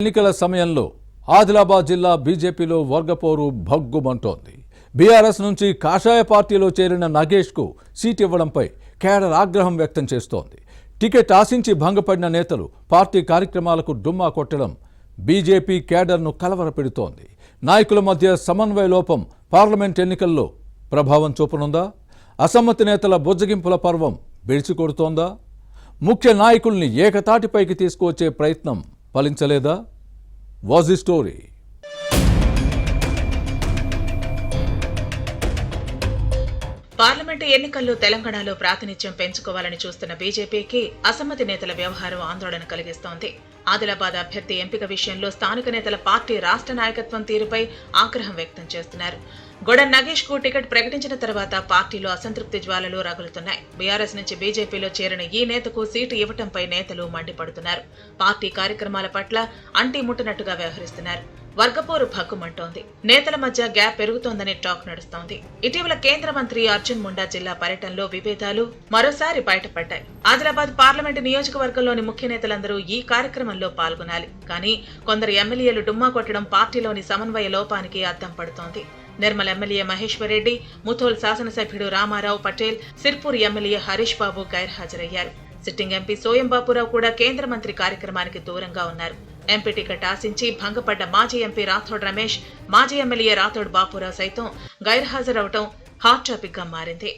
ఎన్నికల సమయంలో ఆదిలాబాద్ జిల్లా బీజేపీలో వర్గపోరు భగ్గుమంటోంది. బీఆర్ఎస్ నుంచి కాషాయ పార్టీలో చేరిన నగేష్కు సీట్ ఇవ్వడంపై కేడర్ ఆగ్రహం వ్యక్తం చేస్తోంది. టికెట్ ఆశించి భంగపడిన నేతలు పార్టీ కార్యక్రమాలకు డుమ్మా కొట్టడం బీజేపీ కేడర్ను కలవరపెడుతోంది. నాయకుల మధ్య సమన్వయ లోపం పార్లమెంట్ ఎన్నికల్లో ప్రభావం చూపనుందా? అసమ్మతి నేతల బుజ్జగింపుల పర్వం బెడిసికొడుతోందా? ముఖ్య నాయకుల్ని ఏకతాటిపైకి తీసుకువచ్చే ప్రయత్నం ఫలించలేదా? Was the story. పార్లమెంటు ఎన్నికల్లో తెలంగాణలో ప్రాతినిధ్యం పెంచుకోవాలని చూస్తున్న బీజేపీకి అసమ్మతి నేతల వ్యవహారం ఆందోళన కలిగిస్తోంది. ఆదిలాబాద్ అభ్యర్థి ఎంపిక విషయంలో స్థానిక నేతల పార్టీ రాష్ట్ర నాయకత్వం తీరుపై ఆగ్రహం వ్యక్తం చేస్తున్నారు. గొడ నగేష్ కు టికెట్ ప్రకటించిన తర్వాత పార్టీలో అసంతృప్తి జ్వాలలు రగులుతున్నాయి. బీఆర్ఎస్ నుంచి బీజేపీలో చేరిన ఈ నేతకు సీటు ఇవ్వటంపై నేతలు మండిపడుతున్నారు. పార్టీ కార్యక్రమాల పట్ల అంటి ముట్టనట్టుగా వ్యవహరిస్తున్నారు. వర్గపోరు భగ్గుమంటోంది. నేతల మధ్య గ్యాప్ పెరుగుతోందని టాక్ నడుస్తోంది. ఇటీవల కేంద్ర మంత్రి అర్జున్ ముండా జిల్లా పర్యటనలో విభేదాలు మరోసారి బయటపడ్డాయి. ఆదిలాబాద్ పార్లమెంటు నియోజకవర్గంలోని ముఖ్య నేతలందరూ ఈ కార్యక్రమంలో పాల్గొనాలి. కానీ కొందరు ఎమ్మెల్యేలు డుమ్మా కొట్టడం పార్టీలోని సమన్వయ లోపానికి అద్దం పడుతోంది. నిర్మల్ ఎమ్మెల్యే మహేశ్వర్ రెడ్డి, ముథోల్ శాసనసభ్యుడు రామారావు పటేల్, సిర్పూర్ ఎమ్మెల్యే హరీష్ బాబు గైర్హాజరయ్యారు. సిట్టింగ్ ఎంపీ సోయం బాపురావు కూడా కేంద్ర మంత్రి కార్యక్రమానికి దూరంగా ఉన్నారు. ఎంపీ టికెట్ ఆశించి భంగపడ్డ మాజీ ఎంపీ రాథోడ్ రమేష్, మాజీ ఎమ్మెల్యే రాథోడ్ బాపురావు సైతం గైర్హాజరవటం హాట్ టాపిక్ గా మారింది.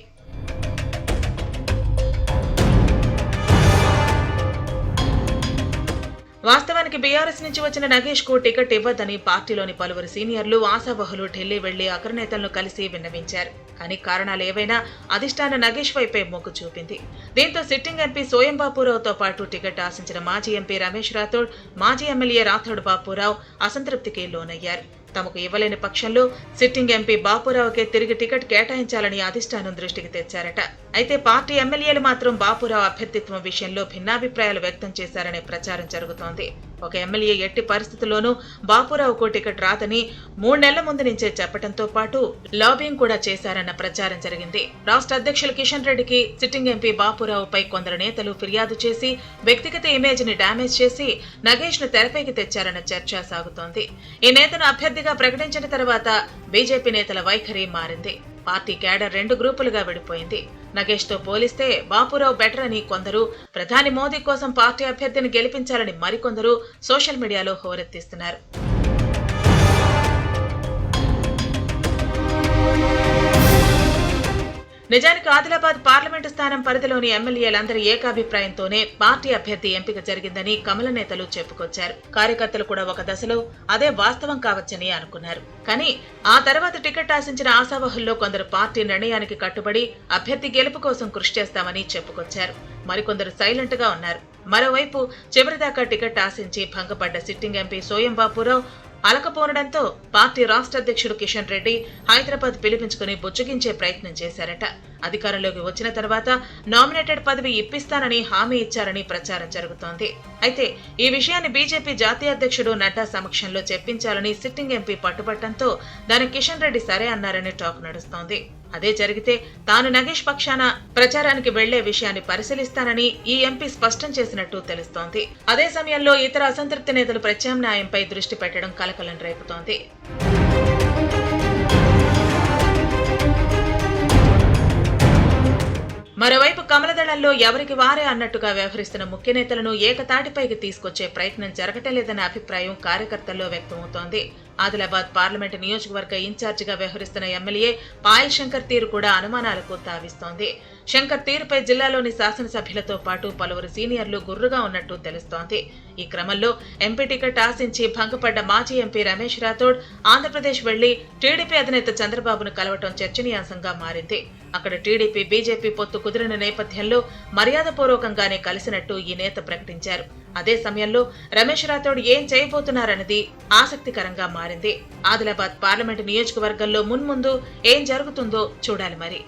వాస్తవానికి బీఆర్ఎస్ నుంచి వచ్చిన నగేష్ కు టికెట్ ఇవ్వద్దని పార్టీలోని పలువురు సీనియర్లు, ఆశావహులు ఢిల్లీ వెళ్లి అగ్రనేతలను కలిసి విన్నవించారు. కానీ కారణాలు ఏవైనా అధిష్టానం నగేష్ వైపే మొగ్గు చూపింది. దీంతో సిట్టింగ్ ఎంపీ సోయం బాపురావుతో పాటు టికెట్ ఆశించిన మాజీ ఎంపీ రమేష్ రాథోడ్, మాజీ ఎమ్మెల్యే రాథోడ్ బాపురావు అసంతృప్తికి లోనయ్యారు. తమకు ఇవ్వలేని పక్షంలో సిట్టింగ్ ఎంపీ బాపురావుకే తిరిగి టికెట్ కేటాయించాలని అధిష్టానం దృష్టికి తెచ్చారట. అయితే పార్టీ ఎమ్మెల్యేలు మాత్రం బాపురావు అభ్యర్థిత్వం విషయంలో భిన్నాభిప్రాయాలు వ్యక్తం చేశారనే ప్రచారం జరుగుతోంది. ఒక ఎమ్మెల్యే ఎట్టి పరిస్థితుల్లోనూ బాపురావుకు టికెట్ రాదని 3 నెలల ముందు నుంచే చెప్పడంతో పాటు లాబింగ్ కూడా చేశారన్న ప్రచారం జరిగింది. రాష్ట్ర అధ్యక్షులు కిషన్ రెడ్డికి సిట్టింగ్ ఎంపీ బాపురావుపై కొందరు నేతలు ఫిర్యాదు చేసి వ్యక్తిగత ఇమేజ్ ని డ్యామేజ్ చేసి నగేష్ ను తెరపైకి తెచ్చారన్న చర్చ సాగుతోంది. ఈ నేతను అభ్యర్థిగా ప్రకటించిన తర్వాత బీజేపీ నేతల వైఖరి మారింది. పార్టీ కేడర్ 2 గ్రూపులుగా విడిపోయింది. నగేష్ తో పోలిస్తే బాపురావు బెటర్ అని కొందరు, ప్రధాని మోదీ కోసం పార్టీ అభ్యర్థిని గెలిపించాలని మరికొందరు సోషల్ మీడియాలో హోరెత్తిస్తున్నారు. నిజానికి ఆదిలాబాద్ పార్లమెంటు స్థానం పరిధిలోని ఎమ్మెల్యేలందరి ఏకాభిప్రాయంతోనే పార్టీ అభ్యర్థి ఎంపిక జరిగిందని కమల నేతలు చెప్పుకొచ్చారు. కార్యకర్తలు కూడా ఒక దశలో అదే వాస్తవం కావచ్చని అనుకున్నారు. కానీ ఆ తర్వాత టికెట్ ఆశించిన ఆశావహుల్లో కొందరు పార్టీ నిర్ణయానికి కట్టుబడి అభ్యర్థి గెలుపు కోసం కృషి చేస్తామని చెప్పుకొచ్చారు. మరికొందరు సైలెంట్ గా ఉన్నారు. మరోవైపు చివరిదాకా టికెట్ ఆశించి భంగపడ్డ సిట్టింగ్ ఎంపీ సోయం బాపురావు అలకపోనడంతో పార్టీ రాష్ట్ర అధ్యక్షుడు కిషన్ రెడ్డి హైదరాబాద్ పిలిపించుకుని బుజ్జగించే ప్రయత్నం చేశారట. అధికారంలోకి వచ్చిన తర్వాత నామినేటెడ్ పదవి ఇప్పిస్తానని హామీ ఇచ్చారని ప్రచారం జరుగుతోంది. అయితే ఈ విషయాన్ని బీజేపీ జాతీయ అధ్యక్షుడు నడ్డా సమక్షంలో చెప్పించాలని సిట్టింగ్ ఎంపీ పట్టుబట్టడంతో దానికి కిషన్ రెడ్డి సరే అన్నారని టాక్ నడుస్తోంది. అదే జరిగితే తాను నగేష్ పక్షాన ప్రచారానికి వెళ్లే విషయాన్ని పరిశీలిస్తానని ఈ ఎంపీ స్పష్టం చేసినట్టు తెలుస్తోంది. అదే సమయంలో ఇతర అసంతృప్తి నేతలు ప్రత్యామ్నాయంపై దృష్టి పెట్టడం కలకలం రేపుతోంది. మరోవైపు కమలదళంలో ఎవరికి వారే అన్నట్టుగా వ్యవహరిస్తున్న ముఖ్య నేతలను ఏకతాటిపైకి తీసుకొచ్చే ప్రయత్నం జరగటం లేదన్న అభిప్రాయం కార్యకర్తల్లో వ్యక్తమవుతోంది. ఆదిలాబాద్ పార్లమెంటు నియోజకవర్గ ఇన్ఛార్జిగా వ్యవహరిస్తున్న ఎమ్మెల్యే పాయల్ శంకర్ తీరు కూడా అనుమానాలకు తావిస్తోంది. శంకర్ తీరుపై జిల్లాలోని శాసనసభ్యులతో పాటు పలువురు సీనియర్లు గుర్రుగా ఉన్నట్టు తెలుస్తోంది. ఈ క్రమంలో ఎంపీ టికెట్ ఆశించి భంగపడ్డ మాజీ ఎంపీ రమేష్ రాథోడ్ ఆంధ్రప్రదేశ్ వెళ్లి టీడీపీ అధినేత చంద్రబాబును కలవటం చర్చనీయాంశంగా మారింది. అక్కడ టీడీపీ బీజేపీ పొత్తు కుదిరిన నేపథ్యంలో మర్యాదపూర్వకంగానే కలిసినట్టు ఈ నేత ప్రకటించారు. అదే సమయంలో రమేష్ రాథోడ్ ఏం చేయబోతున్నారన్నది ఆసక్తికరంగా మారింది. ఆదిలాబాద్ పార్లమెంటు నియోజకవర్గంలో మున్ముందు ఏం జరుగుతుందో చూడాలి మరి.